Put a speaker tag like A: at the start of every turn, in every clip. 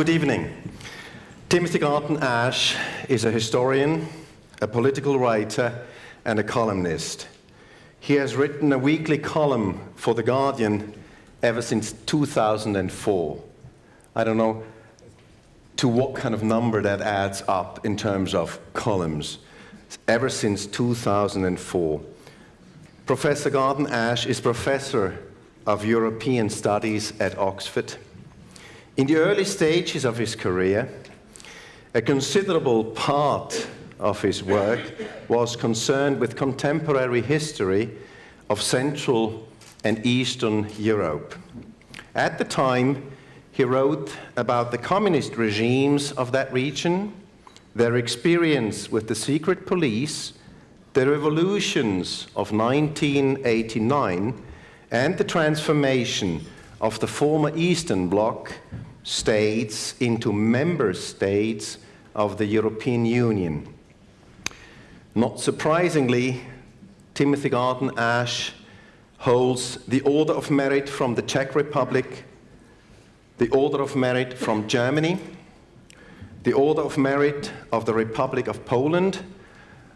A: Good evening. Timothy Garton Ash is a historian, a political writer, and a columnist. He has written a weekly column for The Guardian ever since 2004. I don't know to what kind of number that adds up in terms of columns. Ever since 2004. Professor Garton Ash is Professor of European Studies at Oxford. In the early stages of his career, a considerable part of his work was concerned with contemporary history of Central and Eastern Europe. At the time, he wrote about the communist regimes of that region, their experience with the secret police, the revolutions of 1989, and the transformation of the former Eastern Bloc states into member states of the European Union. Not surprisingly, Timothy Garton Ash holds the Order of Merit from the Czech Republic, the Order of Merit from Germany, the Order of Merit of the Republic of Poland,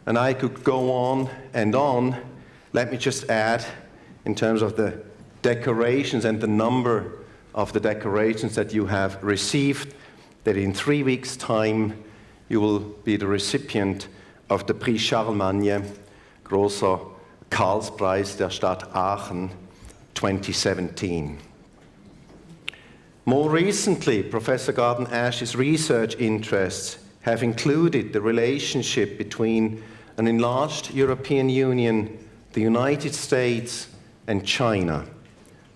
A: and I could go on and on. Let me just add, in terms of the decorations and the number of the decorations that you have received, that in 3 weeks' time you will be the recipient of the Prix Charlemagne, großer Karlspreis der Stadt Aachen 2017. More recently, Professor Garton Ash's research interests have included the relationship between an enlarged European Union, the United States, and China.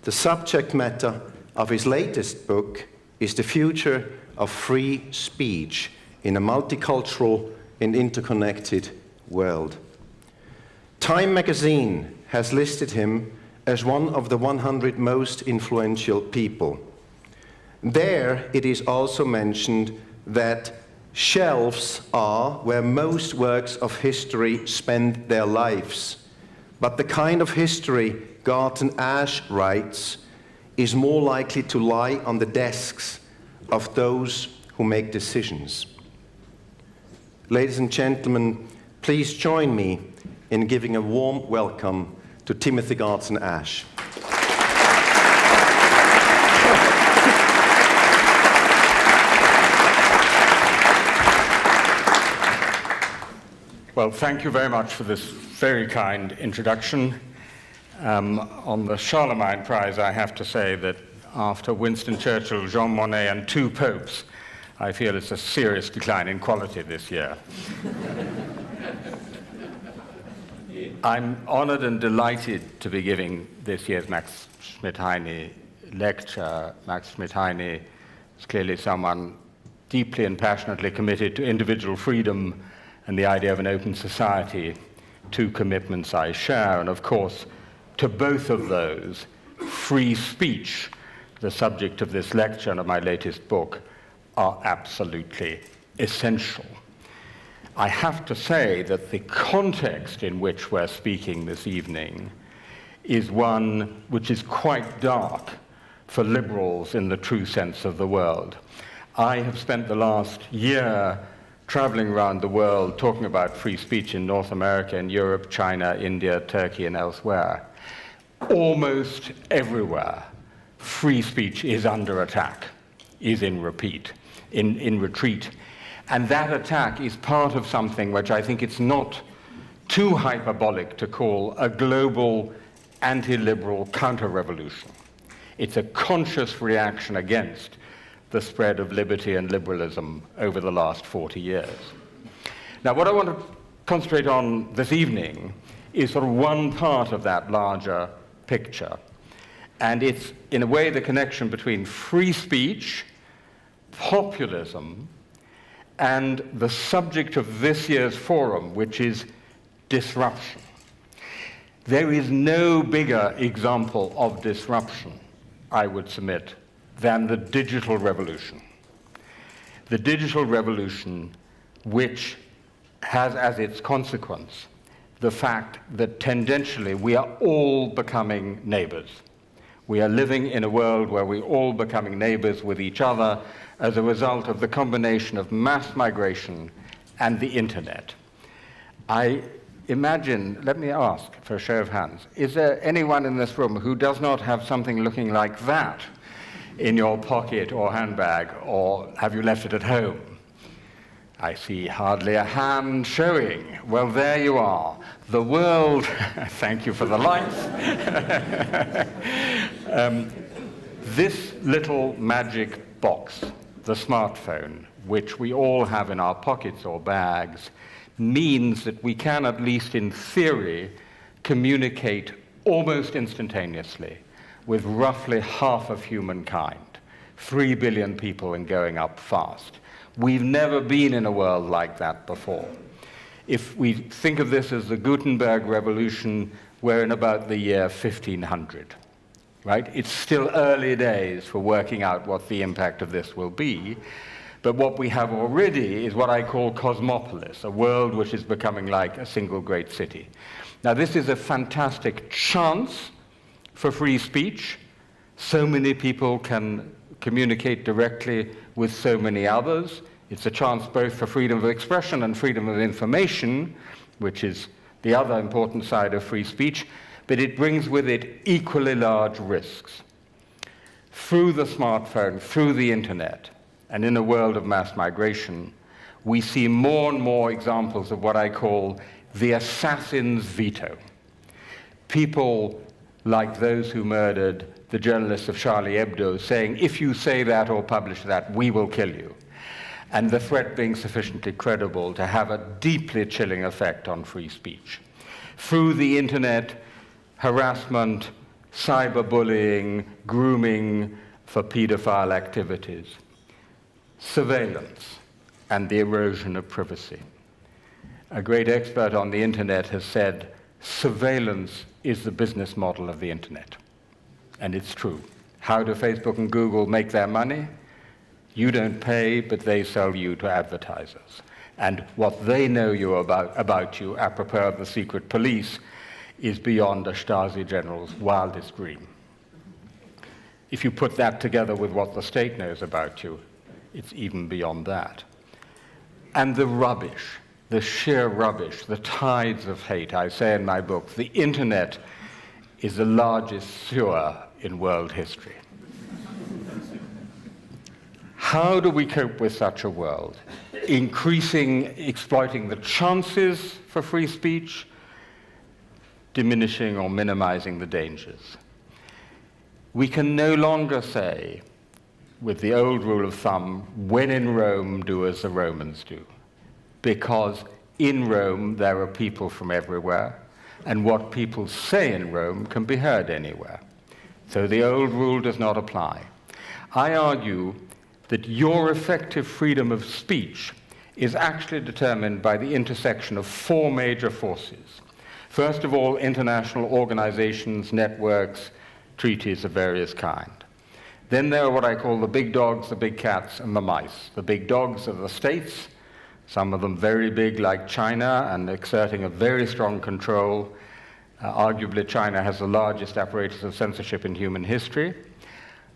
A: The subject matter of his latest book is the future of free speech in a multicultural and interconnected world. Time magazine has listed him as one of the 100 most influential people. There it is also mentioned that shelves are where most works of history spend their lives. But the kind of history Garton Ash writes is more likely to lie on the desks of those who make decisions. Ladies and gentlemen, please join me in giving a warm welcome to Timothy Garton Ash.
B: Well, thank you very much for this very kind introduction. On the Charlemagne Prize, I have to say that after Winston Churchill, Jean Monnet, and 2 popes, I feel it's a serious decline in quality this year. I'm honored and delighted to be giving this year's Max Schmidheiny lecture. Max Schmidheiny is clearly someone deeply and passionately committed to individual freedom and the idea of an open society, 2 commitments I share. And of course, to both of those, free speech, the subject of this lecture and of my latest book, are absolutely essential. I have to say that the context in which we're speaking this evening is one which is quite dark for liberals in the true sense of the word. I have spent the last year traveling around the world talking about free speech in North America, in Europe, China, India, Turkey, and elsewhere. Almost everywhere, free speech is under attack, is in retreat. And that attack is part of something which I think it's not too hyperbolic to call a global anti-liberal counter-revolution. It's a conscious reaction against the spread of liberty and liberalism over the last 40 years. Now, what I want to concentrate on this evening is sort of one part of that larger picture. And it's, in a way, the connection between free speech, populism, and the subject of this year's forum, which is disruption. There is no bigger example of disruption, I would submit, than the digital revolution. The digital revolution, which has as its consequence the fact that tendentially we are all becoming neighbors. We are living in a world where we're all becoming neighbors with each other as a result of the combination of mass migration and the internet. I imagine, let me ask for a show of hands, is there anyone in this room who does not have something looking like that in your pocket or handbag, or have you left it at home? I see hardly a hand showing. Well, there you are. The world, thank you for the lights. This little magic box, the smartphone, which we all have in our pockets or bags, means that we can, at least in theory, communicate almost instantaneously with roughly half of humankind, 3 billion people and going up fast. We've never been in a world like that before. If we think of this as the Gutenberg revolution, we're in about the year 1500, right? It's still early days for working out what the impact of this will be. But what we have already is what I call cosmopolis, a world which is becoming like a single great city. Now, this is a fantastic chance for free speech. So many people can communicate directly with so many others. It's a chance both for freedom of expression and freedom of information, which is the other important side of free speech, but it brings with it equally large risks. Through the smartphone, through the internet, and in a world of mass migration, we see more and more examples of what I call the assassin's veto. People like those who murdered the journalists of Charlie Hebdo saying, if you say that or publish that, we will kill you. And the threat being sufficiently credible to have a deeply chilling effect on free speech. Through the internet, harassment, cyberbullying, grooming for pedophile activities, surveillance, and the erosion of privacy. A great expert on the internet has said, surveillance is the business model of the internet. And it's true. How do Facebook and Google make their money? You don't pay, but they sell you to advertisers. And what they know about you, apropos of the secret police, is beyond a Stasi general's wildest dream. If you put that together with what the state knows about you, it's even beyond that. And the rubbish, the sheer rubbish, the tides of hate. I say in my book, the internet is the largest sewer in world history. How do we cope with such a world? Exploiting the chances for free speech, diminishing or minimizing the dangers. We can no longer say, with the old rule of thumb, when in Rome, do as the Romans do. Because in Rome, there are people from everywhere, and what people say in Rome can be heard anywhere. So the old rule does not apply. I argue that your effective freedom of speech is actually determined by the intersection of 4 major forces. First of all, international organizations, networks, treaties of various kinds. Then there are what I call the big dogs, the big cats, and the mice. The big dogs are the states, some of them very big like China and exerting a very strong control. Arguably, China has the largest apparatus of censorship in human history.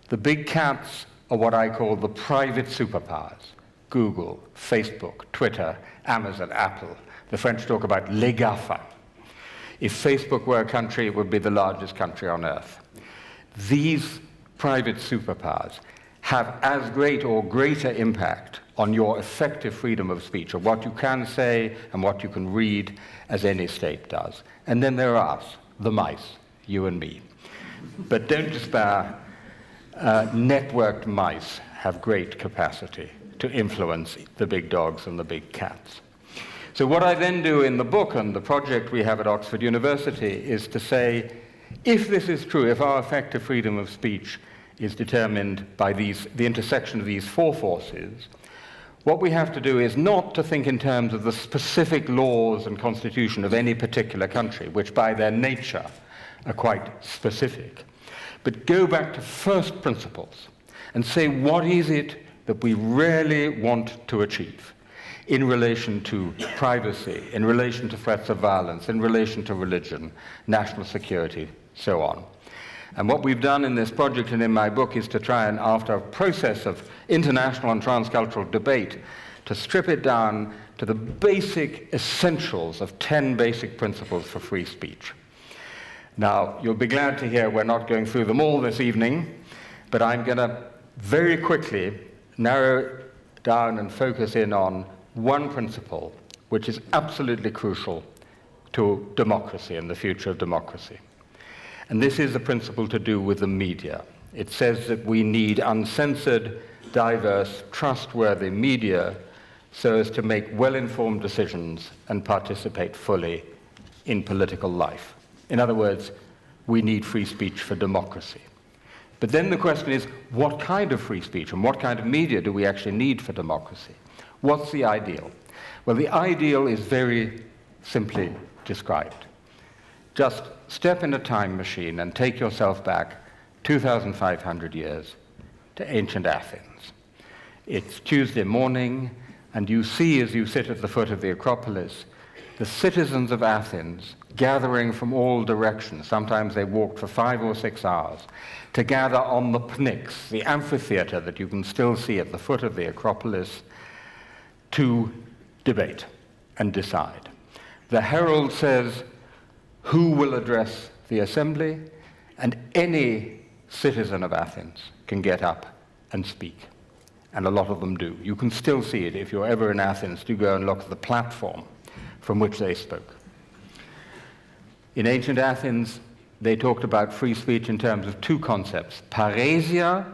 B: The big cats are what I call the private superpowers. Google, Facebook, Twitter, Amazon, Apple. The French talk about les GAFA. If Facebook were a country, it would be the largest country on earth. These private superpowers have as great or greater impact on your effective freedom of speech, of what you can say and what you can read, as any state does. And then there are us, the mice, you and me. But don't despair, networked mice have great capacity to influence the big dogs and the big cats. So what I then do in the book and the project we have at Oxford University is to say, if this is true, if our effective freedom of speech is determined by the intersection of these 4 forces, what we have to do is not to think in terms of the specific laws and constitution of any particular country, which by their nature are quite specific, but go back to first principles and say, what is it that we really want to achieve in relation to privacy, in relation to threats of violence, in relation to religion, national security, so on. And what we've done in this project and in my book is to try and, after a process of international and transcultural debate, to strip it down to the basic essentials of 10 basic principles for free speech. Now, you'll be glad to hear we're not going through them all this evening, but I'm going to very quickly narrow down and focus in on one principle, which is absolutely crucial to democracy and the future of democracy. And this is a principle to do with the media. It says that we need uncensored, diverse, trustworthy media so as to make well-informed decisions and participate fully in political life. In other words, we need free speech for democracy. But then the question is, what kind of free speech and what kind of media do we actually need for democracy? What's the ideal? Well, the ideal is very simply described. Just step in a time machine and take yourself back 2,500 years to ancient Athens. It's Tuesday morning, and you see, as you sit at the foot of the Acropolis, the citizens of Athens gathering from all directions. Sometimes they walked for 5 or 6 hours to gather on the Pnyx, the amphitheater that you can still see at the foot of the Acropolis, to debate and decide. The herald says who will address the assembly, and any citizen of Athens can get up and speak. And a lot of them do. You can still see it. If you're ever in Athens, do go and look at the platform from which they spoke. In ancient Athens, they talked about free speech in terms of 2 concepts, paresia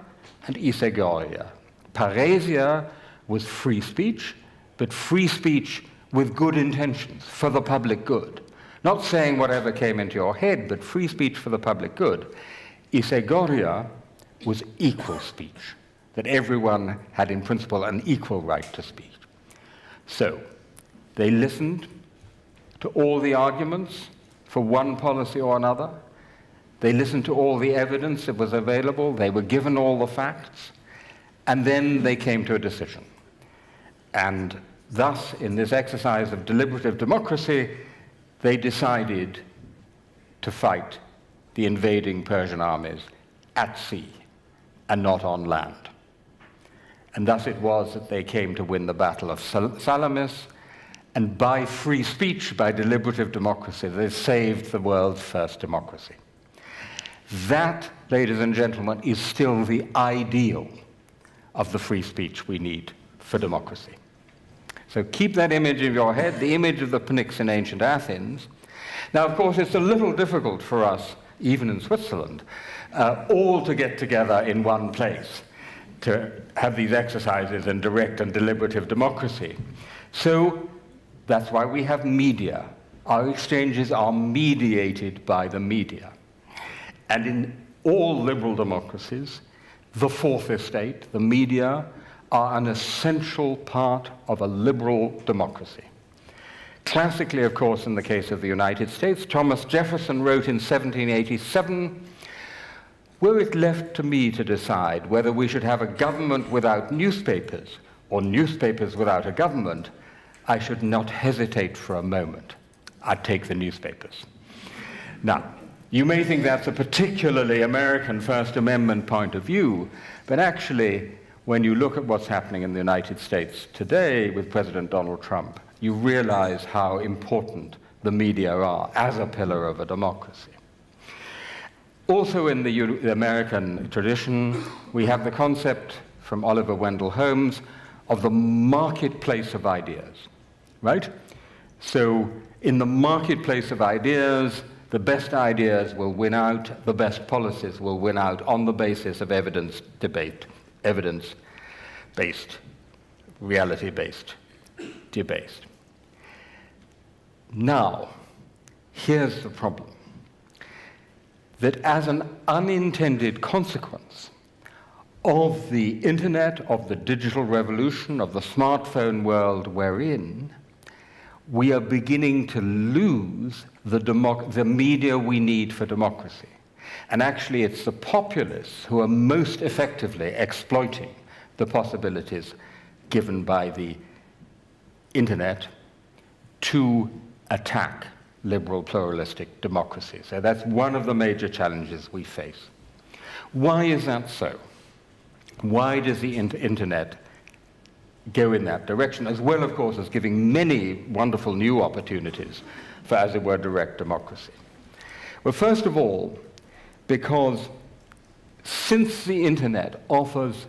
B: and isegoria. Paresia was free speech, but free speech with good intentions, for the public good. Not saying whatever came into your head, but free speech for the public good. Isegoria was equal speech, that everyone had in principle an equal right to speak. So, they listened to all the arguments for one policy or another. They listened to all the evidence that was available. They were given all the facts. And then they came to a decision. And thus, in this exercise of deliberative democracy, they decided to fight the invading Persian armies at sea and not on land. And thus it was that they came to win the Battle of Salamis, and by free speech, by deliberative democracy, they saved the world's first democracy. That, ladies and gentlemen, is still the ideal of the free speech we need for democracy. So keep that image in your head, the image of the Pnyx in ancient Athens. Now, of course, it's a little difficult for us, even in Switzerland, all to get together in one place to have these exercises in direct and deliberative democracy. So that's why we have media. Our exchanges are mediated by the media. And in all liberal democracies, the fourth estate, the media, are an essential part of a liberal democracy. Classically, of course, in the case of the United States, Thomas Jefferson wrote in 1787, "Were it left to me to decide whether we should have a government without newspapers or newspapers without a government, I should not hesitate for a moment. I'd take the newspapers." Now, you may think that's a particularly American First Amendment point of view, but actually, when you look at what's happening in the United States today with President Donald Trump, you realize how important the media are as a pillar of a democracy. Also in the American tradition, we have the concept from Oliver Wendell Holmes of the marketplace of ideas, right? So in the marketplace of ideas, the best ideas will win out, the best policies will win out on the basis of evidence debate, evidence-based, reality-based debate. Now, here's the problem. That as an unintended consequence of the internet, of the digital revolution, of the smartphone world we're in, we are beginning to lose the media we need for democracy. And actually, it's the populists who are most effectively exploiting the possibilities given by the internet to attack liberal, pluralistic democracy. So that's one of the major challenges we face. Why is that so? Why does the internet go in that direction, as well, of course, as giving many wonderful new opportunities for, as it were, direct democracy? Well, first of all, because since the internet offers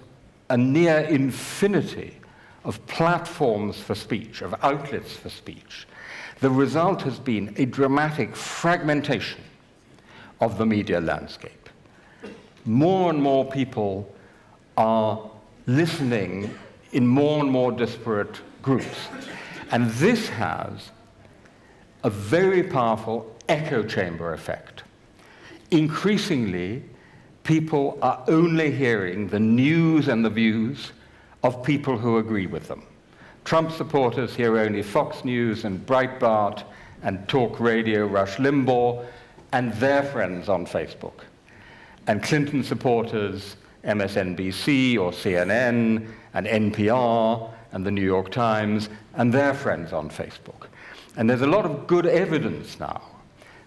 B: a near infinity of platforms for speech, of outlets for speech, the result has been a dramatic fragmentation of the media landscape. More and more people are listening in more and more disparate groups. And this has a very powerful echo chamber effect. Increasingly, people are only hearing the news and the views of people who agree with them. Trump supporters hear only Fox News and Breitbart and talk radio Rush Limbaugh and their friends on Facebook. And Clinton supporters, MSNBC or CNN and NPR and the New York Times and their friends on Facebook. And there's a lot of good evidence now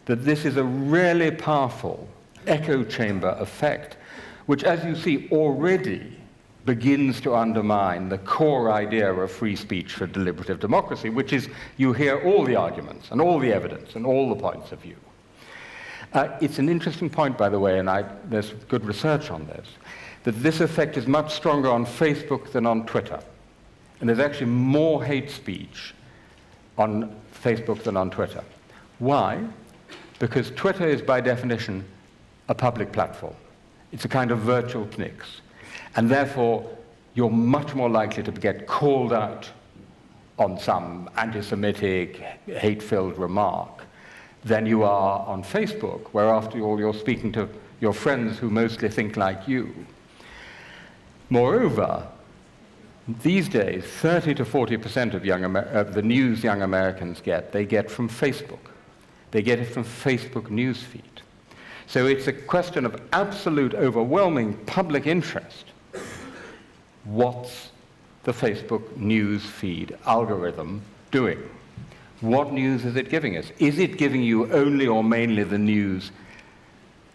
B: that this is a really powerful echo chamber effect, which, as you see, already begins to undermine the core idea of free speech for deliberative democracy, which is you hear all the arguments and all the evidence and all the points of view. It's an interesting point, by the way, and there's good research on this, that this effect is much stronger on Facebook than on Twitter. And there's actually more hate speech on Facebook than on Twitter. Why? Because Twitter is, by definition, a public platform. It's a kind of virtual Pnyx. And therefore, you're much more likely to get called out on some anti-Semitic, hate-filled remark than you are on Facebook, where, after all, you're speaking to your friends who mostly think like you. Moreover, these days, 30 to 40% of the news young Americans get, they get from Facebook. They get it from Facebook newsfeed. So it's a question of absolute, overwhelming public interest. What's the Facebook news feed algorithm doing? What news is it giving us? Is it giving you only or mainly the news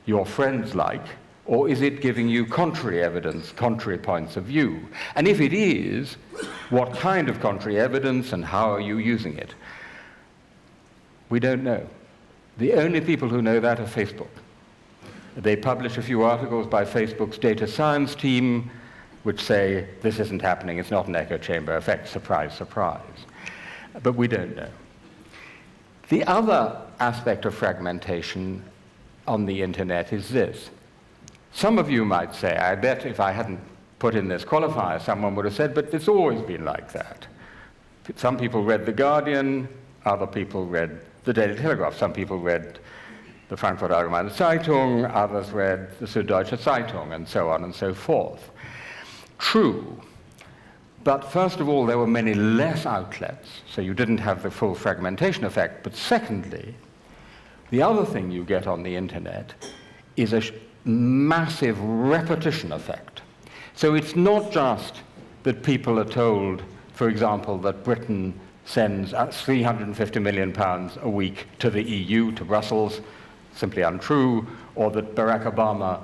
B: your friends like, or is it giving you contrary evidence, contrary points of view? And if it is, what kind of contrary evidence and how are you using it? We don't know. The only people who know that are Facebook. They publish a few articles by Facebook's data science team, which say, this isn't happening, it's not an echo chamber effect, surprise, surprise. But we don't know. The other aspect of fragmentation on the internet is this. Some of you might say, I bet if I hadn't put in this qualifier, someone would have said, but it's always been like that. Some people read The Guardian, other people read the Daily Telegraph, some people read the Frankfurter Allgemeine Zeitung, others read the Süddeutsche Zeitung, and so on and so forth. True, but first of all, there were many less outlets, so you didn't have the full fragmentation effect. But secondly, the other thing you get on the internet is a massive repetition effect. So it's not just that people are told, for example, that Britain sends £350 million a week to the EU, to Brussels, simply untrue, or that Barack Obama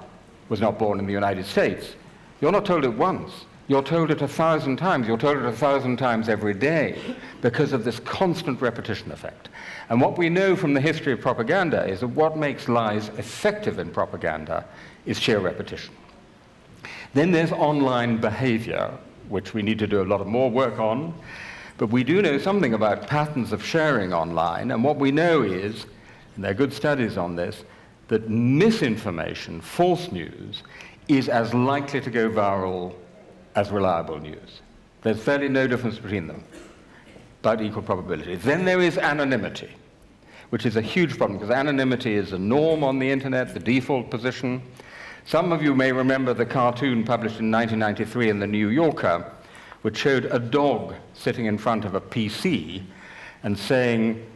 B: was not born in the United States. You're not told it once. You're told it 1,000 times. You're told it 1,000 times every day because of this constant repetition effect. And what we know from the history of propaganda is that what makes lies effective in propaganda is sheer repetition. Then there's online behavior, which we need to do a lot of more work on. But we do know something about patterns of sharing online. And what we know is, and there are good studies on this, that misinformation, false news, is as likely to go viral as reliable news. There's fairly no difference between them, but equal probability. Then there is anonymity, which is a huge problem, because anonymity is a norm on the internet, the default position. Some of you may remember the cartoon published in 1993 in the New Yorker, which showed a dog sitting in front of a PC and saying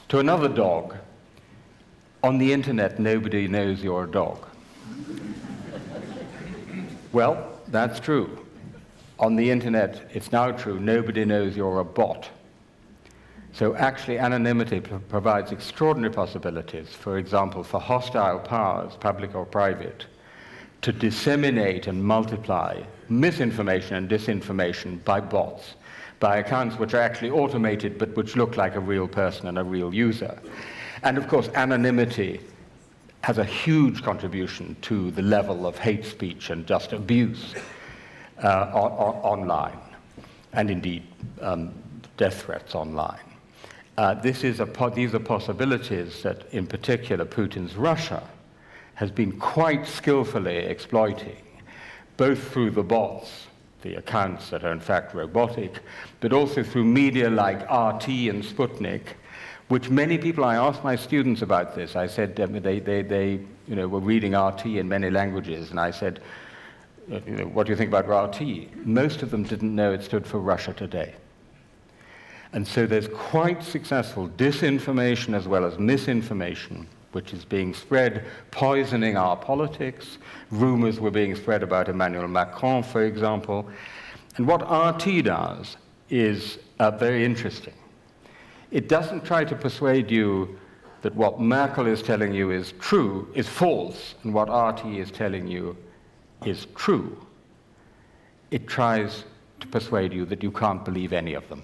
B: to another dog, on the internet, nobody knows you're a dog. Well, that's true. On the internet, it's now true, nobody knows you're a bot. So actually anonymity provides extraordinary possibilities, for example, for hostile powers, public or private, to disseminate and multiply misinformation and disinformation by bots, by accounts which are actually automated but which look like a real person and a real user. And of course, anonymity has a huge contribution to the level of hate speech and just abuse online, and indeed death threats online. These are possibilities that, in particular, Putin's Russia has been quite skillfully exploiting, both through the bots, the accounts that are in fact robotic, but also through media like RT and Sputnik, which many people, I asked my students about this. I said they were reading RT in many languages, and I said, what do you think about RT? Most of them didn't know it stood for Russia Today. And so there's quite successful disinformation as well as misinformation, which is being spread, poisoning our politics. Rumors were being spread about Emmanuel Macron, for example. And what RT does is very interesting. It doesn't try to persuade you that what Merkel is telling you is true, is false, and what RT is telling you is true. It tries to persuade you that you can't believe any of them,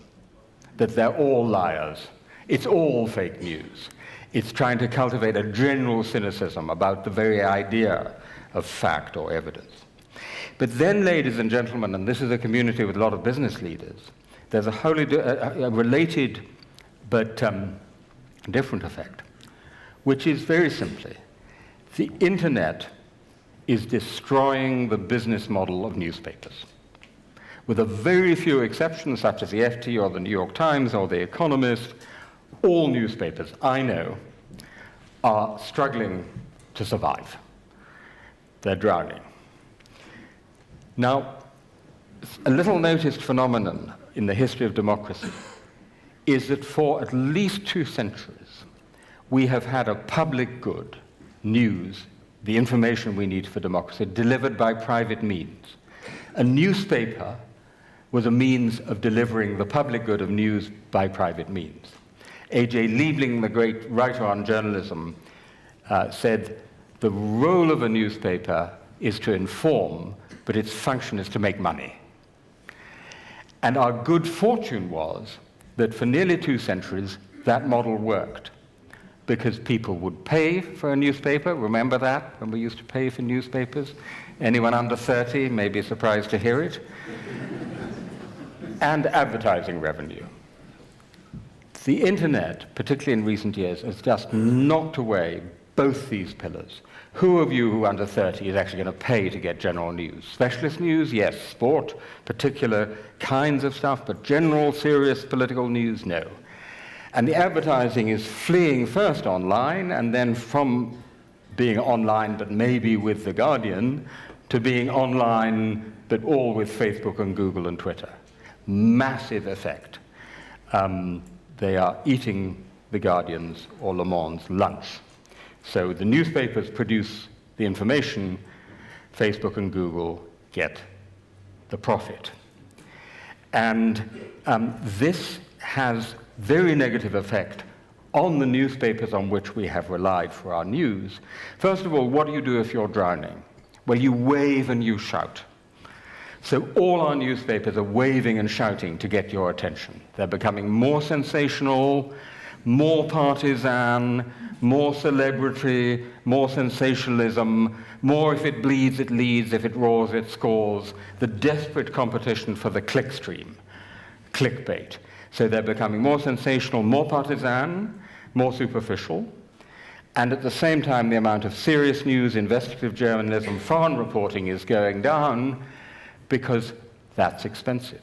B: that they're all liars. It's all fake news. It's trying to cultivate a general cynicism about the very idea of fact or evidence. But then, ladies and gentlemen, and this is a community with a lot of business leaders, there's a related but different effect, which is very simply, the internet is destroying the business model of newspapers. With a very few exceptions, such as the FT or the New York Times or the Economist, all newspapers I know are struggling to survive. They're drowning. Now, a little noticed phenomenon in the history of democracy is that for at least 2 centuries, we have had a public good, news, the information we need for democracy, delivered by private means. A newspaper was a means of delivering the public good of news by private means. A.J. Liebling, the great writer on journalism, said, the role of a newspaper is to inform, but its function is to make money. And our good fortune was that for nearly 2 centuries, that model worked, because people would pay for a newspaper. Remember that, when we used to pay for newspapers? Anyone under 30 may be surprised to hear it. And advertising revenue. The internet, particularly in recent years, has just knocked away both these pillars. Who of you who are under 30 is actually going to pay to get general news? Specialist news, yes. Sport, particular kinds of stuff, but general, serious political news, no. And the advertising is fleeing first online, and then from being online, but maybe with The Guardian, to being online, but all with Facebook and Google and Twitter. Massive effect. They are eating The Guardian's or Le Monde's lunch. So the newspapers produce the information, Facebook and Google get the profit. And this has very negative effect on the newspapers on which we have relied for our news. First of all, what do you do if you're drowning? Well, you wave and you shout. So all our newspapers are waving and shouting to get your attention. They're becoming more sensational, more partisan, more celebrity, more sensationalism, more if it bleeds, it leads, if it roars, it scores. The desperate competition for the clickstream, clickbait. So they're becoming more sensational, more partisan, more superficial. And at the same time, the amount of serious news, investigative journalism, foreign reporting is going down because that's expensive.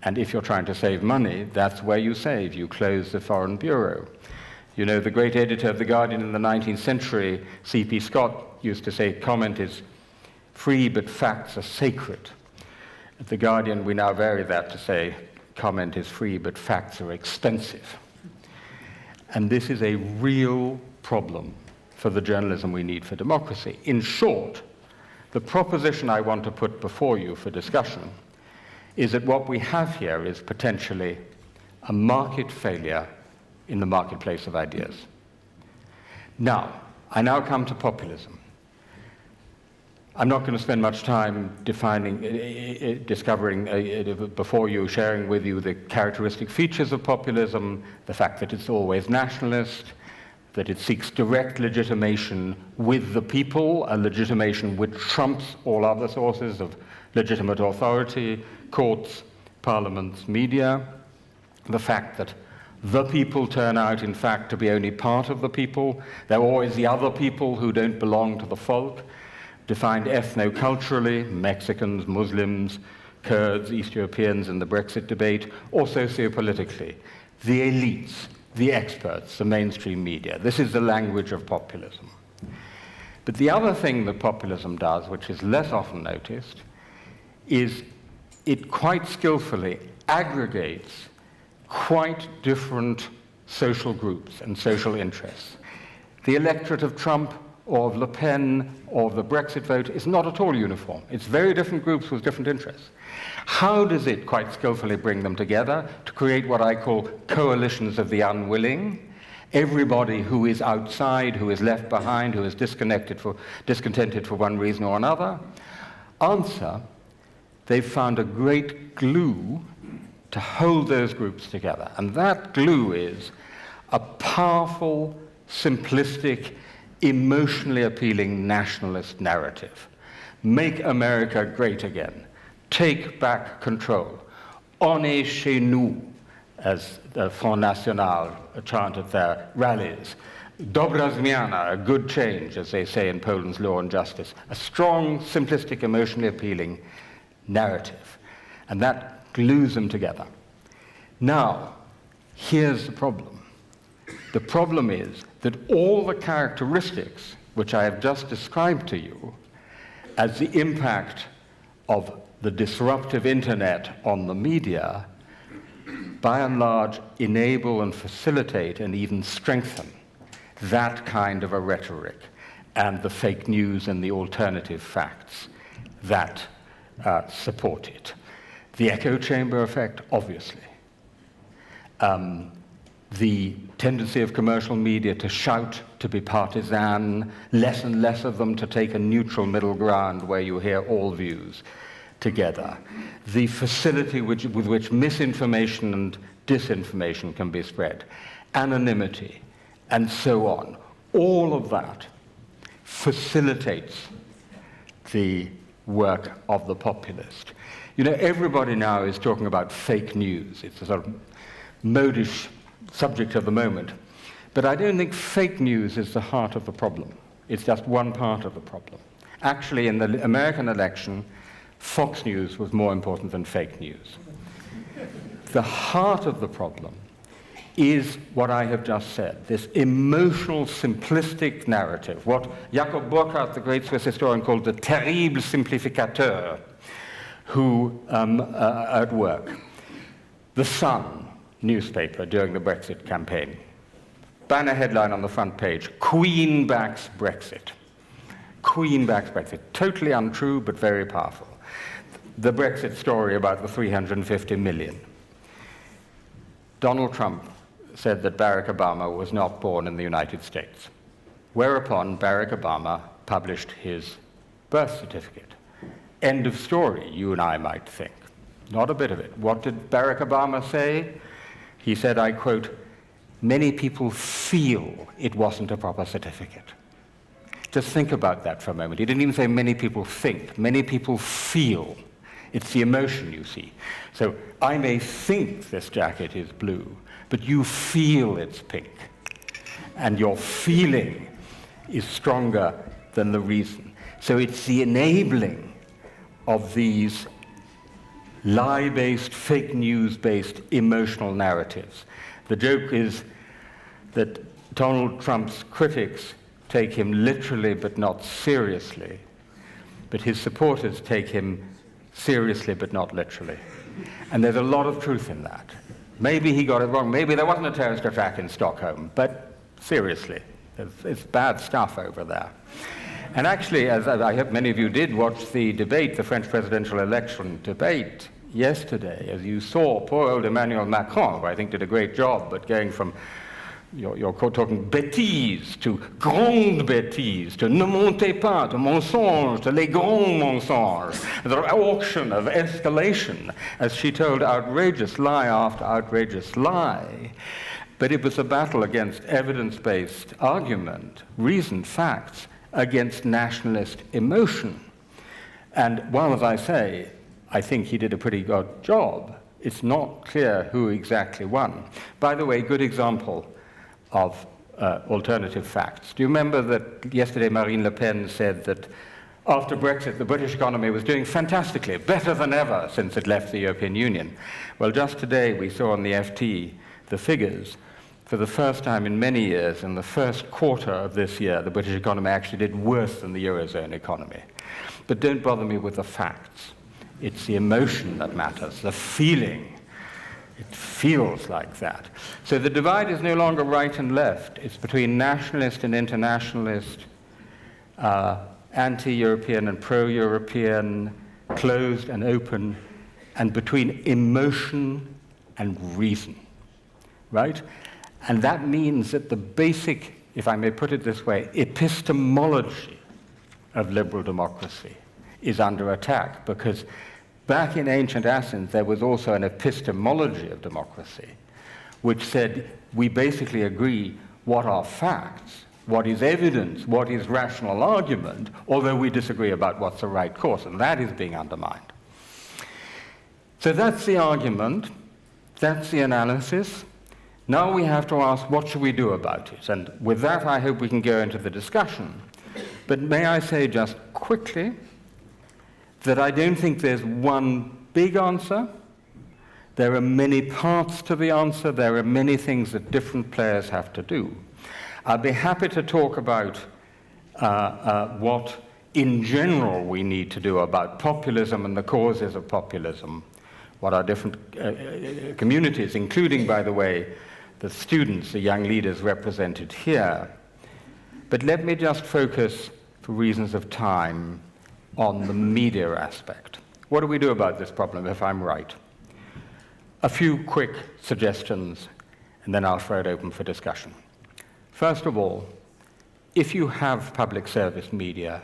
B: And if you're trying to save money, that's where you save. You close the foreign bureau. You know, the great editor of The Guardian in the 19th century, C.P. Scott, used to say, comment is free, but facts are sacred. At The Guardian, we now vary that to say, comment is free, but facts are expensive. And this is a real problem for the journalism we need for democracy. In short, the proposition I want to put before you for discussion is that what we have here is potentially a market failure in the marketplace of ideas. Now, I now come to populism. I'm not going to spend much time discovering before you, sharing with you the characteristic features of populism, the fact that it's always nationalist, that it seeks direct legitimation with the people, a legitimation which trumps all other sources of legitimate authority, courts, parliaments, media, the fact that the people turn out, in fact, to be only part of the people. They're always the other people who don't belong to the folk, defined ethno-culturally, Mexicans, Muslims, Kurds, East Europeans in the Brexit debate, or sociopolitically, the elites, the experts, the mainstream media. This is the language of populism. But the other thing that populism does, which is less often noticed, is it quite skillfully aggregates quite different social groups and social interests. The electorate of Trump or of Le Pen or of the Brexit vote is not at all uniform. It's very different groups with different interests. How does it quite skillfully bring them together to create what I call coalitions of the unwilling? Everybody who is outside, who is left behind, who is discontented for one reason or another. Answer, they've found a great glue to hold those groups together. And that glue is a powerful, simplistic, emotionally appealing nationalist narrative. Make America great again. Take back control. On est chez nous, as the Front National chant at their rallies. Dobra zmiana, a good change, as they say in Poland's Law and Justice. A strong, simplistic, emotionally appealing narrative. And that glues them together. Now, here's the problem. The problem is that all the characteristics which I have just described to you as the impact of the disruptive internet on the media, by and large, enable and facilitate and even strengthen that kind of a rhetoric and the fake news and the alternative facts that support it. The echo chamber effect, obviously. The tendency of commercial media to shout, to be partisan, less and less of them to take a neutral middle ground where you hear all views together. The facility with which misinformation and disinformation can be spread. Anonymity, and so on. All of that facilitates the work of the populist. You know, everybody now is talking about fake news. It's a sort of modish subject of the moment. But I don't think fake news is the heart of the problem. It's just one part of the problem. Actually, in the American election, Fox News was more important than fake news. The heart of the problem is what I have just said, this emotional, simplistic narrative, what Jakob Burckhardt, the great Swiss historian, called the terrible simplificateur, who at work. The Sun newspaper during the Brexit campaign. Banner headline on the front page, Queen backs Brexit. Queen backs Brexit. Totally untrue, but very powerful. The Brexit story about the 350 million. Donald Trump said that Barack Obama was not born in the United States, whereupon Barack Obama published his birth certificate. End of story, you and I might think. Not a bit of it. What did Barack Obama say? He said, I quote, many people feel it wasn't a proper certificate. Just think about that for a moment. He didn't even say many people think. Many people feel. It's the emotion, you see. So I may think this jacket is blue, but you feel it's pink. And your feeling is stronger than the reason. So it's the enabling of these lie-based, fake news-based emotional narratives. The joke is that Donald Trump's critics take him literally but not seriously, but his supporters take him seriously but not literally. And there's a lot of truth in that. Maybe he got it wrong. Maybe there wasn't a terrorist attack in Stockholm, but seriously, it's bad stuff over there. And actually, as I hope many of you did watch the debate, the French presidential election debate yesterday, as you saw, poor old Emmanuel Macron, who I think did a great job, but going from you're talking bêtises to grande bêtises, to ne montez pas, to mensonges, to les grands mensonges, the auction of escalation, as she told outrageous lie after outrageous lie. But it was a battle against evidence-based argument, reasoned facts, against nationalist emotion. And while, as I say, I think he did a pretty good job, it's not clear who exactly won. By the way, good example of alternative facts. Do you remember that yesterday Marine Le Pen said that after Brexit, the British economy was doing fantastically, better than ever since it left the European Union? Well, just today we saw on the FT the figures. For the first time in many years, in the first quarter of this year, the British economy actually did worse than the Eurozone economy. But don't bother me with the facts. It's the emotion that matters, the feeling. It feels like that. So the divide is no longer right and left. It's between nationalist and internationalist, anti-European and pro-European, closed and open, and between emotion and reason, right? And that means that the basic, if I may put it this way, epistemology of liberal democracy is under attack, because back in ancient Athens, there was also an epistemology of democracy, which said we basically agree what are facts, what is evidence, what is rational argument, although we disagree about what's the right course, and that is being undermined. So that's the argument, that's the analysis. Now we have to ask, what should we do about it? And with that, I hope we can go into the discussion. But may I say just quickly that I don't think there's one big answer. There are many parts to the answer. There are many things that different players have to do. I'll be happy to talk about what, in general, we need to do about populism and the causes of populism, what our different communities, including, by the way, the students, the young leaders represented here. But let me just focus, for reasons of time, on the media aspect. What do we do about this problem, if I'm right? A few quick suggestions, and then I'll throw it open for discussion. First of all, if you have public service media,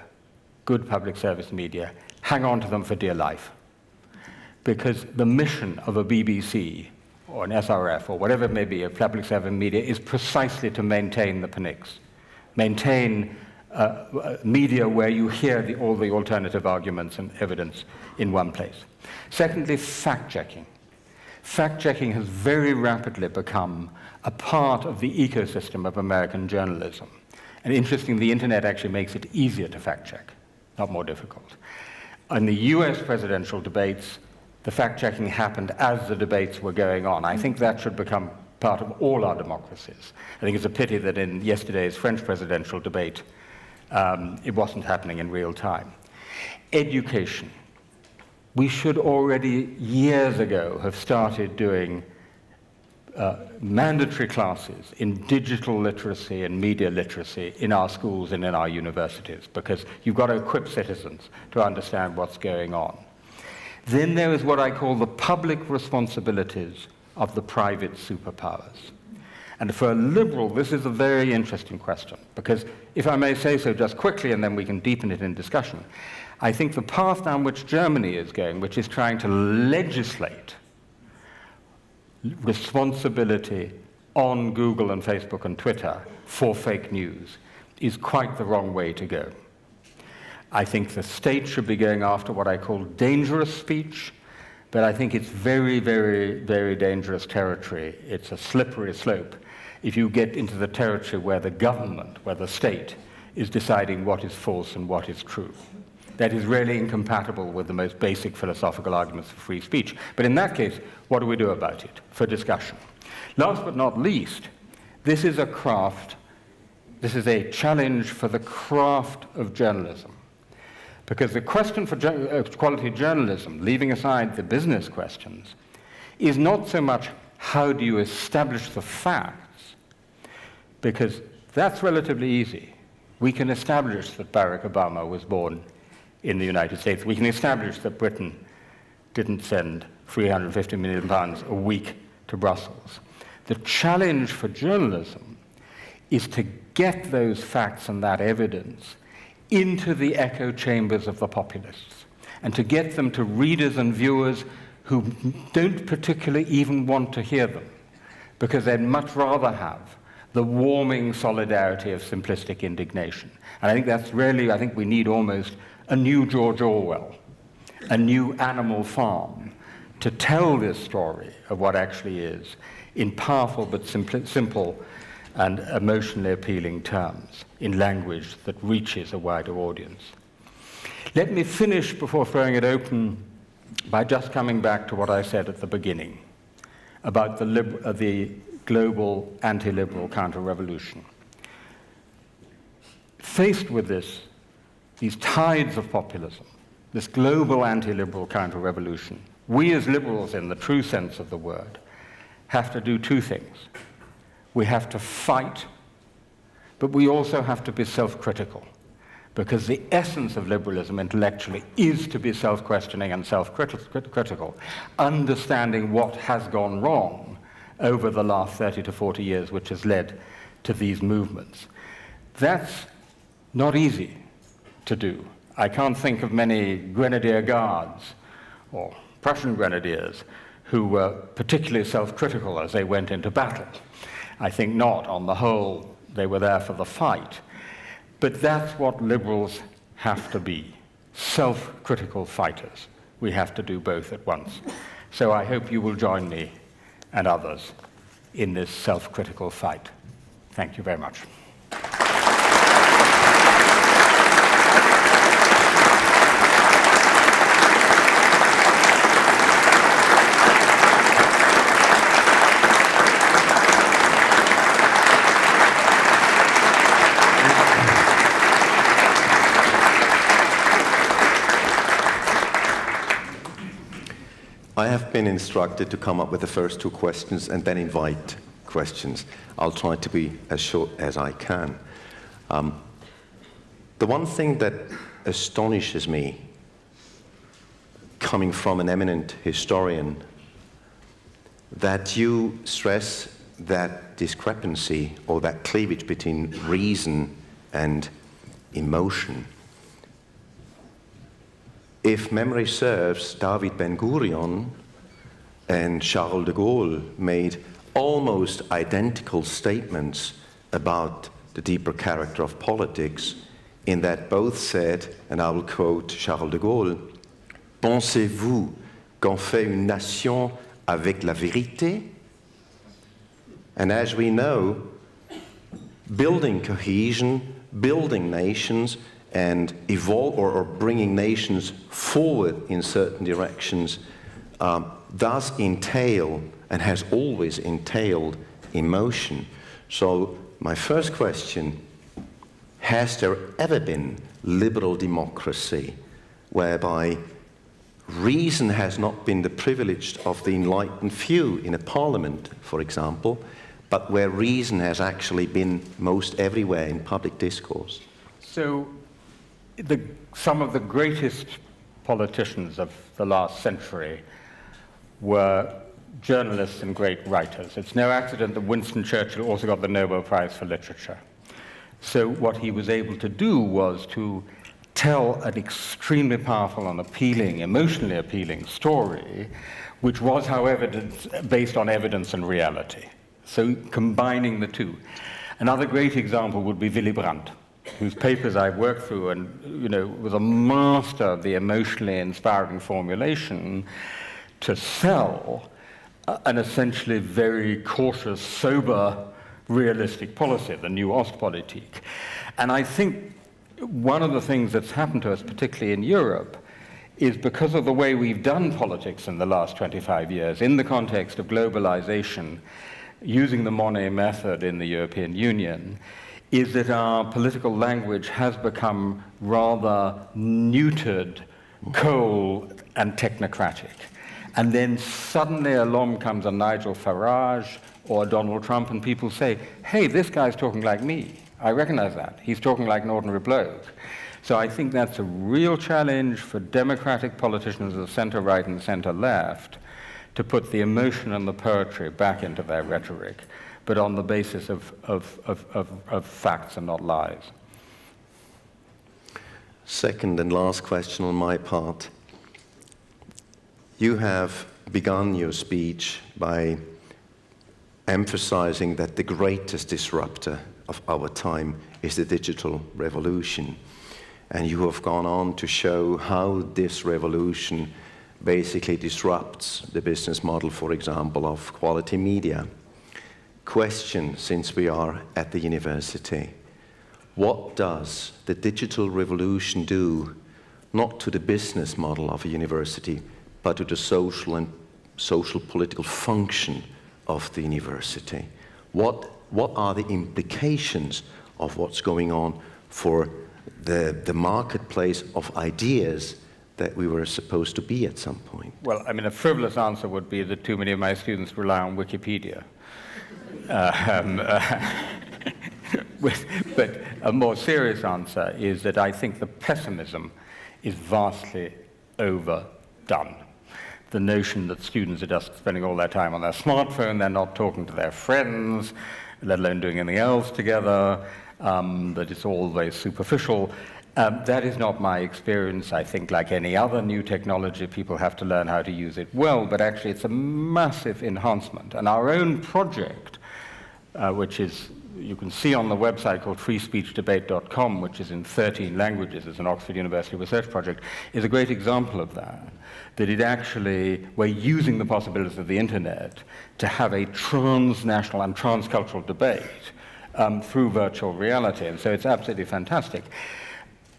B: good public service media, hang on to them for dear life. Because the mission of a BBC or an SRF or whatever it may be, a public service media, is precisely to maintain the PNICs, maintain media where you hear all the alternative arguments and evidence in one place. Secondly, fact-checking. Fact-checking has very rapidly become a part of the ecosystem of American journalism. And interestingly, the internet actually makes it easier to fact-check, not more difficult. In the US presidential debates, the fact-checking happened as the debates were going on. I think that should become part of all our democracies. I think it's a pity that in yesterday's French presidential debate, it wasn't happening in real time. Education. We should already, years ago, have started doing mandatory classes in digital literacy and media literacy in our schools and in our universities, because you've got to equip citizens to understand what's going on. Then there is what I call the public responsibilities of the private superpowers. And for a liberal, this is a very interesting question, because if I may say so just quickly, and then we can deepen it in discussion, I think the path down which Germany is going, which is trying to legislate responsibility on Google and Facebook and Twitter for fake news, is quite the wrong way to go. I think the state should be going after what I call dangerous speech, but I think it's very, very, very dangerous territory. It's a slippery slope if you get into the territory where the government, where the state, is deciding what is false and what is true. That is really incompatible with the most basic philosophical arguments for free speech. But in that case, what do we do about it for discussion? Last but not least, this is a craft, this is a challenge for the craft of journalism. Because the question for quality journalism, leaving aside the business questions, is not so much how do you establish the facts, because that's relatively easy. We can establish that Barack Obama was born in the United States. We can establish that Britain didn't send £350 million a week to Brussels. The challenge for journalism is to get those facts and that evidence into the echo chambers of the populists, and to get them to readers and viewers who don't particularly even want to hear them, because they'd much rather have the warming solidarity of simplistic indignation. And I think that's really, I think we need almost a new George Orwell, a new Animal Farm, to tell this story of what actually is in powerful but simple and emotionally appealing terms, in language that reaches a wider audience. Let me finish before throwing it open by just coming back to what I said at the beginning about the global anti-liberal counter-revolution. Faced with these tides of populism, this global anti-liberal counter-revolution, we as liberals, in the true sense of the word, have to do two things. We have to fight, but we also have to be self-critical, because the essence of liberalism intellectually is to be self-questioning and self-critical, understanding what has gone wrong over the last 30 to 40 years, which has led to these movements. That's not easy to do. I can't think of many Grenadier Guards or Prussian Grenadiers who were particularly self-critical as they went into battle. I think not. On the whole, they were there for the fight. But that's what liberals have to be, self-critical fighters. We have to do both at once. So I hope you will join me and others in this self-critical fight. Thank you very much.
A: I have been instructed to come up with the first two questions and then invite questions. I'll try to be as short as I can. The one thing that astonishes me, coming from an eminent historian, that you stress that discrepancy or that cleavage between reason and emotion. If memory serves, David Ben-Gurion and Charles de Gaulle made almost identical statements about the deeper character of politics, in that both said, and I will quote Charles de Gaulle, "Pensez-vous qu'on fait une nation avec la vérité?" And as we know, building cohesion, building nations, and evolve or bringing nations forward in certain directions does entail and has always entailed emotion. So my first question, has there ever been liberal democracy whereby reason has not been the privilege of the enlightened few in a parliament, for example, but where reason has actually been most everywhere in public discourse?
B: So some of the greatest politicians of the last century were journalists and great writers. It's no accident that Winston Churchill also got the Nobel Prize for Literature. So what he was able to do was to tell an extremely powerful and appealing, emotionally appealing story, which was, however, based on evidence and reality. So combining the two. Another great example would be Willy Brandt, whose papers I've worked through, and was a master of the emotionally inspiring formulation to sell an essentially very cautious, sober, realistic policy, the new Ostpolitik. And I think one of the things that's happened to us, particularly in Europe, is because of the way we've done politics in the last 25 years, in the context of globalization, using the Monnet method in the European Union, is that our political language has become rather neutered, cold, and technocratic. And then suddenly along comes a Nigel Farage or a Donald Trump, and people say, hey, this guy's talking like me. I recognize that. He's talking like an ordinary bloke. So I think that's a real challenge for democratic politicians of the center-right and center-left to put the emotion and the poetry back into their rhetoric, but on the basis of facts and not lies.
A: Second and last question on my part. You have begun your speech by emphasizing that the greatest disruptor of our time is the digital revolution. And you have gone on to show how this revolution basically disrupts the business model, for example, of quality media. Question, since we are at the university, what does the digital revolution do, not to the business model of a university, but to the social and social political function of the university? What are the implications of what's going on for the marketplace of ideas that we were supposed to be at some point?
B: Well, I mean, a frivolous answer would be that too many of my students rely on Wikipedia. But a more serious answer is that I think the pessimism is vastly overdone. The notion that students are just spending all their time on their smartphone, they're not talking to their friends, let alone doing anything else together, that it's all very superficial. That is not my experience. I think like any other new technology, people have to learn how to use it well, but actually it's a massive enhancement. And our own project, which is, you can see on the website called freespeechdebate.com, which is in 13 languages, it's an Oxford University research project, is a great example of that. That it actually, we're using the possibilities of the internet to have a transnational and transcultural debate through virtual reality, and so it's absolutely fantastic.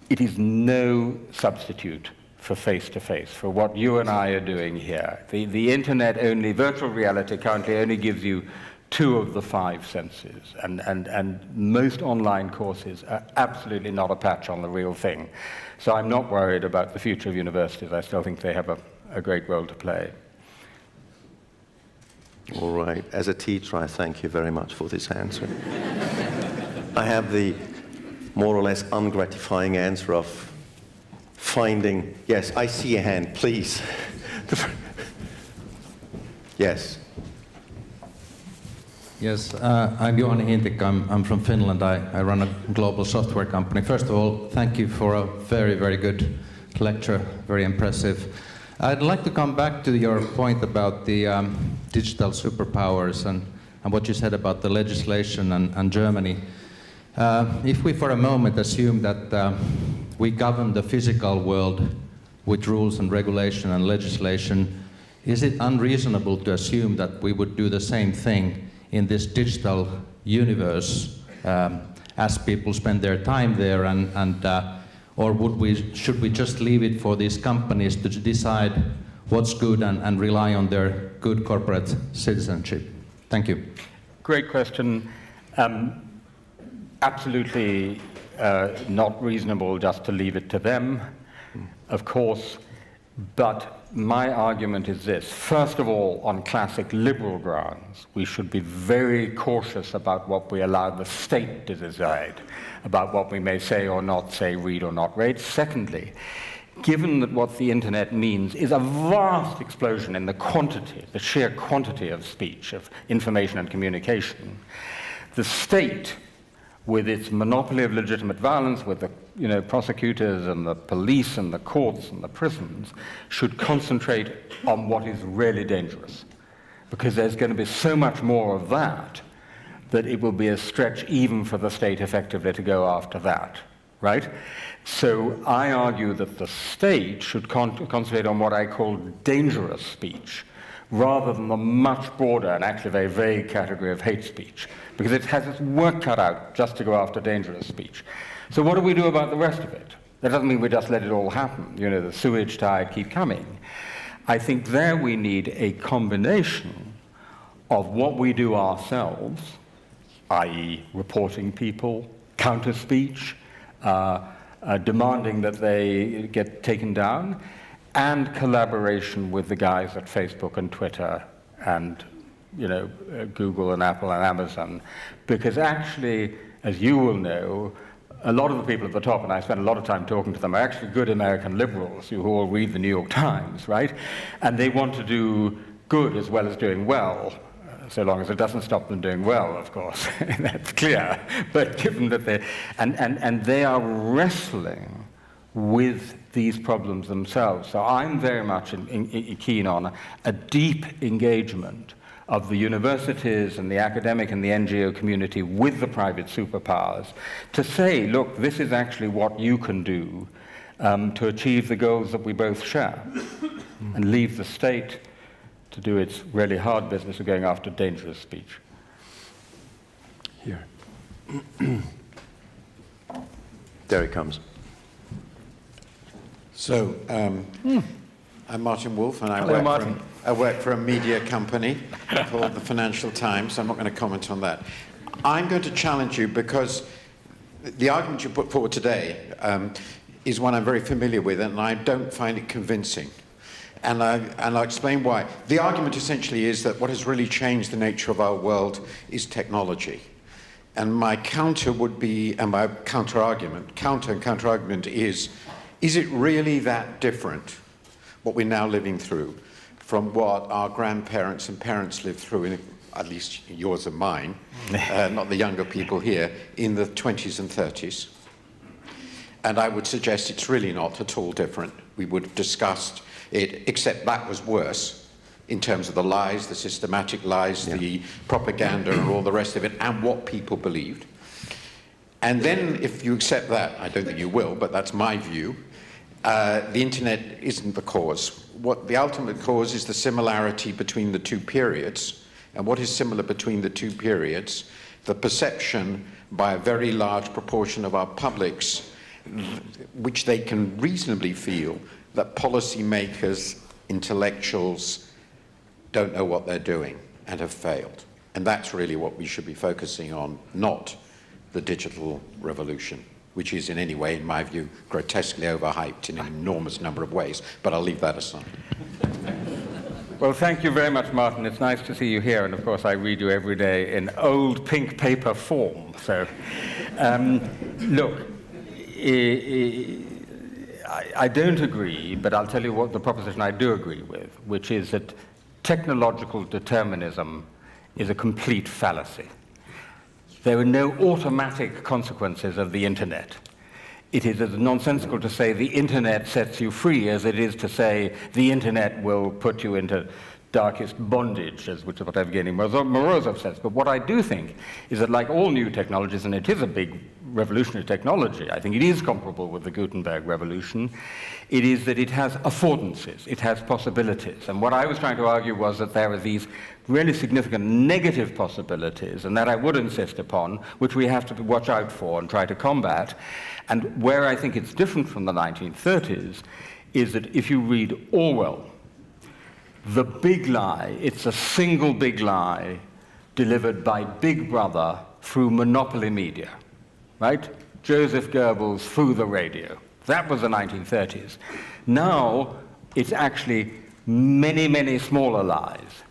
B: It is no substitute for face-to-face, for what you and I are doing here. The internet only, virtual reality currently only gives you 2 of the 5 senses, and most online courses are absolutely not a patch on the real thing. So I'm not worried about the future of universities. I still think they have a great role to play.
A: All right. As a teacher, I thank you very much for this answer. I have the more or less ungratifying answer of finding... Yes, I see a hand, please. Yes.
C: Yes, I'm Juhani Hintik. I'm from Finland. I run a global software company. First of all, thank you for a very, very good lecture, very impressive. I'd like to come back to your point about the digital superpowers and what you said about the legislation and Germany. If we for a moment assume that we govern the physical world with rules and regulation and legislation, is it unreasonable to assume that we would do the same thing in this digital universe as people spend their time there, or should we just leave it for these companies to decide what's good and rely on their good corporate citizenship? Thank you.
B: Great question. Absolutely not reasonable just to leave it to them, of course, but my argument is this. First of all, on classic liberal grounds, we should be very cautious about what we allow the state to decide, about what we may say or not say, read or not read. Secondly, given that what the internet means is a vast explosion in the quantity, the sheer quantity of speech, of information and communication, the state, with its monopoly of legitimate violence, with the prosecutors and the police and the courts and the prisons, should concentrate on what is really dangerous. Because there's going to be so much more of that it will be a stretch even for the state effectively to go after that, right? So I argue that the state should concentrate on what I call dangerous speech, rather than the much broader and actually very vague category of hate speech, because it has its work cut out just to go after dangerous speech. So what do we do about the rest of it? That doesn't mean we just let it all happen, the sewage tide keep coming. I think there we need a combination of what we do ourselves, i.e. reporting people, counter-speech, demanding that they get taken down, and collaboration with the guys at Facebook and Twitter and Google and Apple and Amazon. Because actually, as you will know, a lot of the people at the top, and I spend a lot of time talking to them, are actually good American liberals who all read the New York Times, right? And they want to do good as well as doing well, so long as it doesn't stop them doing well, of course. That's clear. But given that they are wrestling with these problems themselves. So I'm very much keen on a deep engagement of the universities and the academic and the NGO community with the private superpowers to say, look, this is actually what you can do to achieve the goals that we both share, and leave the state to do its really hard business of going after dangerous speech.
A: Here. There he comes.
D: So, I'm Martin Wolf, and I work for a media company called the Financial Times. I'm not going to comment on that. I'm going to challenge you because the argument you put forward today is one I'm very familiar with, and I don't find it convincing. And I'll explain why. The argument essentially is that what has really changed the nature of our world is technology. And my counter would be, and my counter-argument is it really that different, what we're now living through, from what our grandparents and parents lived through, at least yours and mine, not the younger people here, in the 20s and 30s? And I would suggest it's really not at all different. We would have discussed it, except that was worse in terms of the lies, the systematic lies, the propaganda and all the rest of it, and what people believed. And then if you accept that, I don't think you will, but that's my view, the internet isn't the cause. What the ultimate cause is the similarity between the two periods. And what is similar between the two periods? The perception by a very large proportion of our publics, which they can reasonably feel, that policymakers, intellectuals, don't know what they're doing and have failed. And that's really what we should be focusing on, not the digital revolution, which is in any way, in my view, grotesquely overhyped in an enormous number of ways. But I'll leave that aside.
B: Well, thank you very much, Martin. It's nice to see you here. And of course, I read you every day in old pink paper form. So, look, I don't agree, but I'll tell you what the proposition I do agree with, which is that technological determinism is a complete fallacy. There are no automatic consequences of the internet. It is as nonsensical to say the internet sets you free as it is to say the internet will put you into darkest bondage, which is what Evgeny Morozov says. But what I do think is that, like all new technologies, and it is a big revolutionary technology, I think it is comparable with the Gutenberg revolution, it is that it has affordances, it has possibilities. And what I was trying to argue was that there are these really significant negative possibilities, and that I would insist upon, which we have to watch out for and try to combat. And where I think it's different from the 1930s is that if you read Orwell, the big lie, it's a single big lie delivered by Big Brother through monopoly media, right? Joseph Goebbels through the radio. That was the 1930s. Now, it's actually many, many smaller lies,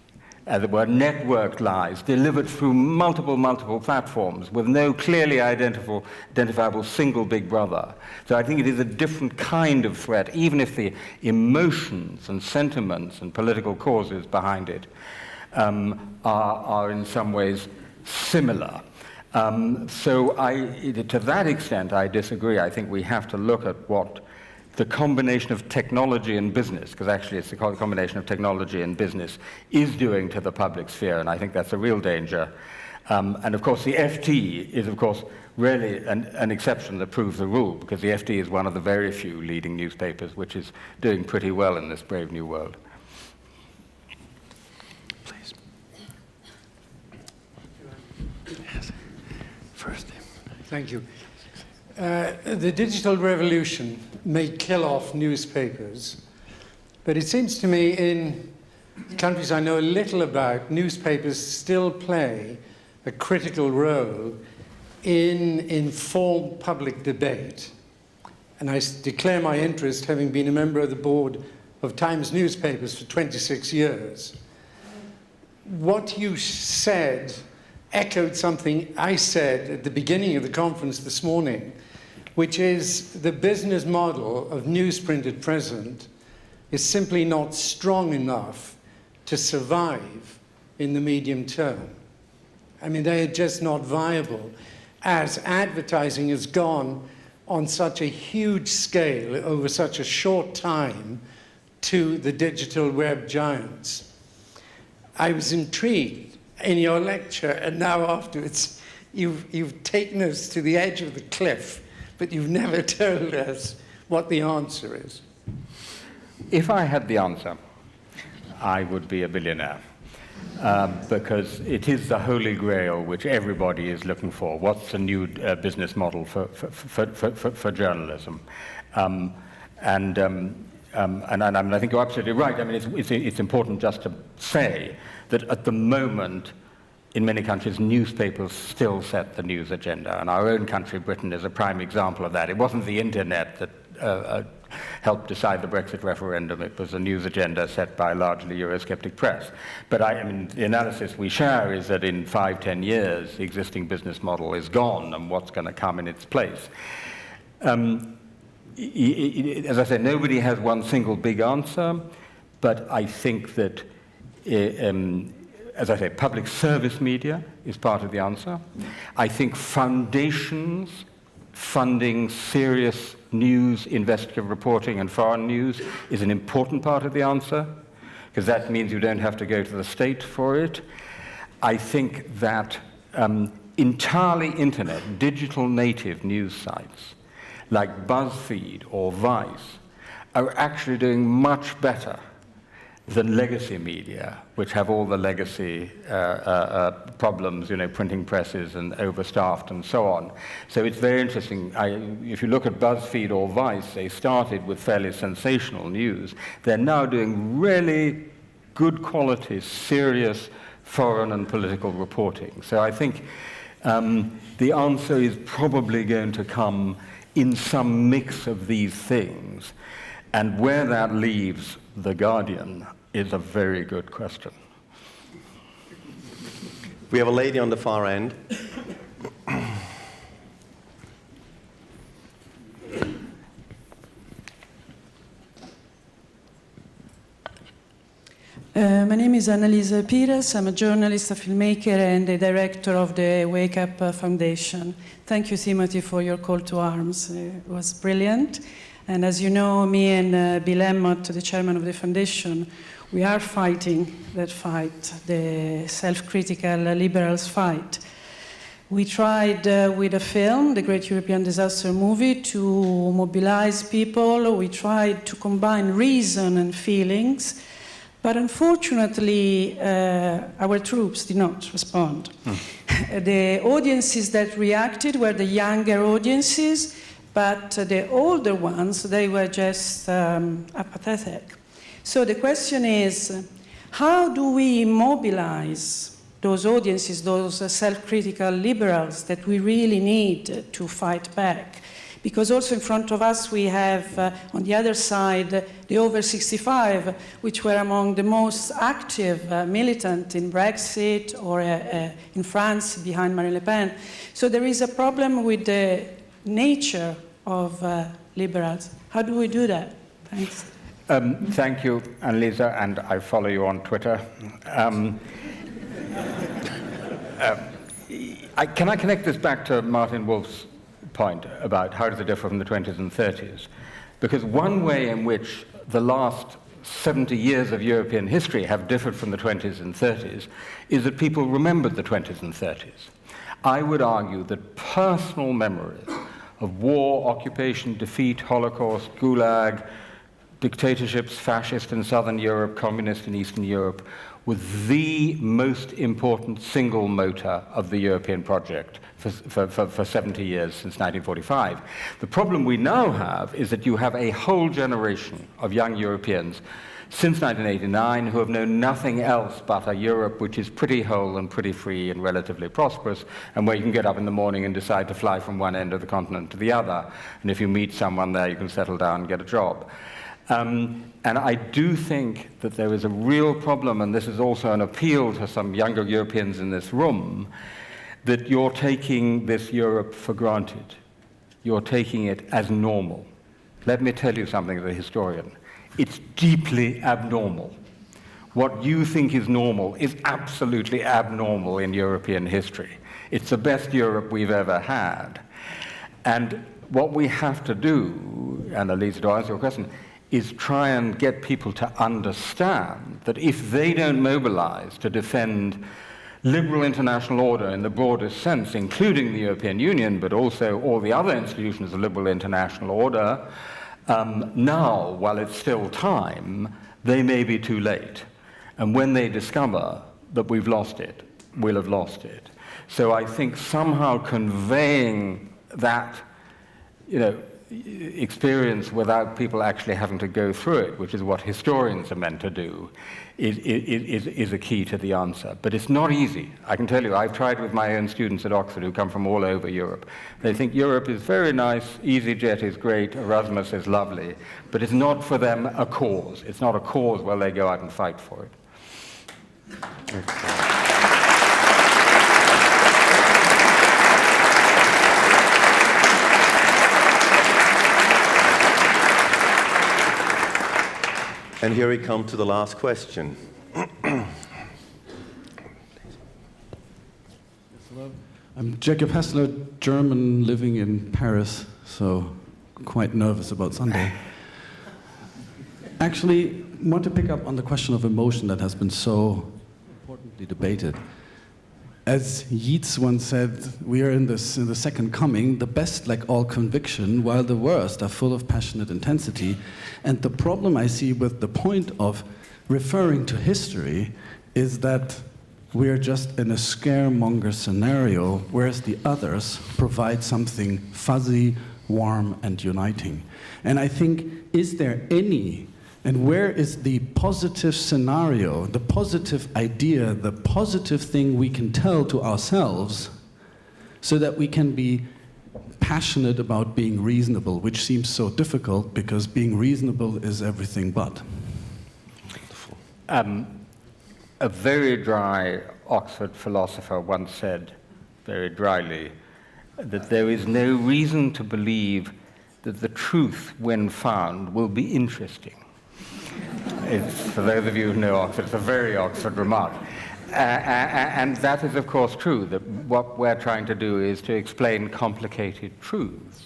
B: as it were, networked lies, delivered through multiple platforms with no clearly identifiable single Big Brother. So I think it is a different kind of threat, even if the emotions and sentiments and political causes behind it are in some ways similar. So to that extent, I disagree. I think we have to look at what the combination of technology and business, because actually it's the combination of technology and business, is doing to the public sphere, and I think that's a real danger. And of course the FT is, of course, really an exception that proves the rule, because the FT is one of the very few leading newspapers which is doing pretty well in this brave new world.
A: Please. Yes. First.
E: Thank you. The digital revolution may kill off newspapers, but it seems to me in countries I know a little about, newspapers still play a critical role in informed public debate. And I declare my interest, having been a member of the board of Times newspapers for 26 years. What you said echoed something I said at the beginning of the conference this morning, which is the business model of newsprint at present is simply not strong enough to survive in the medium term. I mean, they are just not viable as advertising has gone on such a huge scale over such a short time to the digital web giants. I was intrigued in your lecture, and now afterwards, you've taken us to the edge of the cliff, but you've never told us what the answer is.
B: If I had the answer, I would be a billionaire. Because it is the Holy Grail which everybody is looking for. What's the new business model for journalism? And I think you're absolutely right. I mean, it's important just to say that at the moment, in many countries, newspapers still set the news agenda. And our own country, Britain, is a prime example of that. It wasn't the internet that helped decide the Brexit referendum. It was a news agenda set by a largely Eurosceptic press. But I mean, the analysis we share is that in 5-10 years, the existing business model is gone, and what's going to come in its place? As I said, nobody has one single big answer, but I think that, as I say, public service media is part of the answer. I think foundations funding serious news, investigative reporting, and foreign news is an important part of the answer, because that means you don't have to go to the state for it. I think that entirely internet, digital native news sites like BuzzFeed or Vice are actually doing much better than legacy media, which have all the legacy problems, you know, printing presses and overstaffed and so on. So it's very interesting. If you look at BuzzFeed or Vice, they started with fairly sensational news. They're now doing really good quality, serious foreign and political reporting. So I think the answer is probably going to come in some mix of these things. And where that leaves The Guardian is a very good question.
A: We have a lady on the far end.
F: My name is Annalisa Peters. I'm a journalist, a filmmaker, and the director of the Wake Up Foundation. Thank you, Timothy, for your call to arms. It was brilliant. And as you know, me and Bill Emmott, the chairman of the foundation, we are fighting that fight, the self-critical liberals fight. We tried with a film, the Great European Disaster Movie, to mobilize people. We tried to combine reason and feelings. But unfortunately, our troops did not respond. The audiences that reacted were the younger audiences, but the older ones, they were just apathetic. So the question is, how do we mobilize those audiences, those self-critical liberals that we really need to fight back? Because also in front of us we have, on the other side, the over 65, which were among the most active militant in Brexit or in France behind Marine Le Pen. So there is a problem with the nature of liberals. How do we do that? Thanks.
B: Thank you, Annalisa, and I follow you on Twitter. Can I connect this back to Martin Wolf's point about how does it differ from the 20s and 30s? Because one way in which the last 70 years of European history have differed from the 20s and 30s is that people remembered the 20s and 30s. I would argue that personal memories of war, occupation, defeat, Holocaust, Gulag, dictatorships, fascist in Southern Europe, communist in Eastern Europe, was the most important single motor of the European project for 70 years since 1945. The problem we now have is that you have a whole generation of young Europeans since 1989 who have known nothing else but a Europe which is pretty whole and pretty free and relatively prosperous, and where you can get up in the morning and decide to fly from one end of the continent to the other. And if you meet someone there, you can settle down and get a job. And I do think that there is a real problem, and this is also an appeal to some younger Europeans in this room, that you're taking this Europe for granted. You're taking it as normal. Let me tell you something as a historian. It's deeply abnormal. what you think is normal is absolutely abnormal in European history. It's the best Europe we've ever had. And what we have to do, Annalisa, to answer your question, is try and get people to understand that if they don't mobilize to defend liberal international order in the broadest sense, including the European Union, but also all the other institutions of liberal international order, now, while it's still time, they may be too late. And when they discover that we've lost it, we'll have lost it. So I think somehow conveying that, experience without people actually having to go through it, which is what historians are meant to do, is a key to the answer. But it's not easy. I can tell you, I've tried with my own students at Oxford who come from all over Europe. They think Europe is very nice, EasyJet is great, Erasmus is lovely, but it's not for them a cause. It's not a cause where they go out and fight for it.
A: And here we come to the last question.
G: Hello. I'm Jacob Hessler, German living in Paris, so quite nervous about Sunday. Actually, I want to pick up on the question of emotion that has been so importantly debated. As Yeats once said, we are in the second coming. The best lack all conviction, while the worst are full of passionate intensity. And the problem I see with the point of referring to history is that we are just in a scaremonger scenario, whereas the others provide something fuzzy, warm, and uniting. And I think, is there any, and where is the positive scenario, the positive idea, the positive thing we can tell to ourselves so that we can be passionate about being reasonable, which seems so difficult because being reasonable is everything but.
B: A very dry Oxford philosopher once said, very dryly, that there is no reason to believe that the truth, when found, will be interesting. For those of you who know Oxford, it's a very Oxford remark. And that is, of course, true, that what we're trying to do is to explain complicated truths.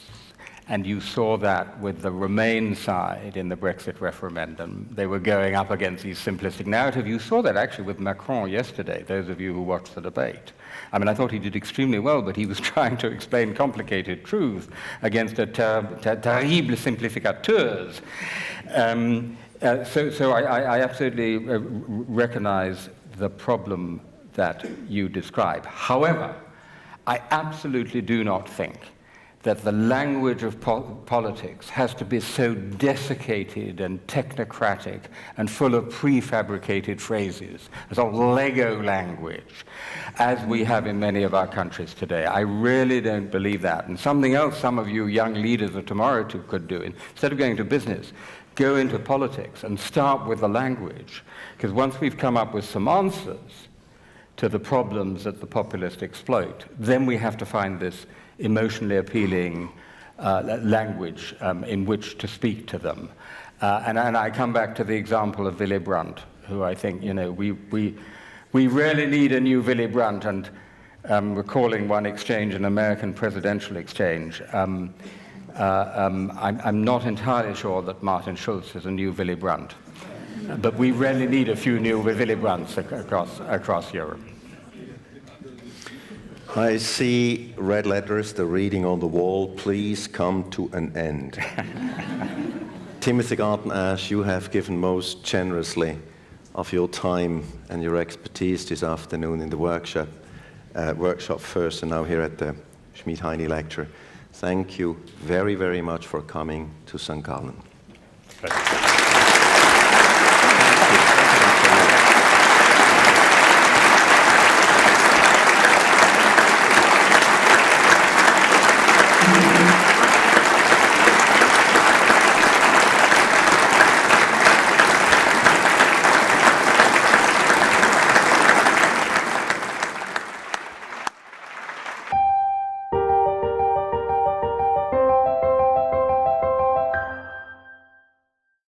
B: And you saw that with the Remain side in the Brexit referendum. They were going up against these simplistic narratives. You saw that actually with Macron yesterday, those of you who watched the debate. I mean, I thought he did extremely well, but he was trying to explain complicated truths against a terrible simplificateurs. So I absolutely recognize the problem that you describe. However, I absolutely do not think that the language of politics has to be so desiccated and technocratic and full of prefabricated phrases, a sort of Lego language, as we have in many of our countries today. I really don't believe that. And something else some of you young leaders of tomorrow could do, instead of going to business, go into politics and start with the language. Because once we've come up with some answers to the problems that the populists exploit, then we have to find this emotionally appealing language in which to speak to them. And I come back to the example of Willy Brandt, who I think, we really need a new Willy Brandt. And recalling one exchange, an American presidential exchange, I'm not entirely sure that Martin Schulz is a new Willy Brandt. But we really need a few new Willy Brandts across Europe.
A: I see red letters, the reading on the wall, please come to an end. Timothy Garton Ash, you have given most generously of your time and your expertise this afternoon in the workshop first and now here at the Schmidheiny lecture. Thank you very, very much for coming to St. Gallen.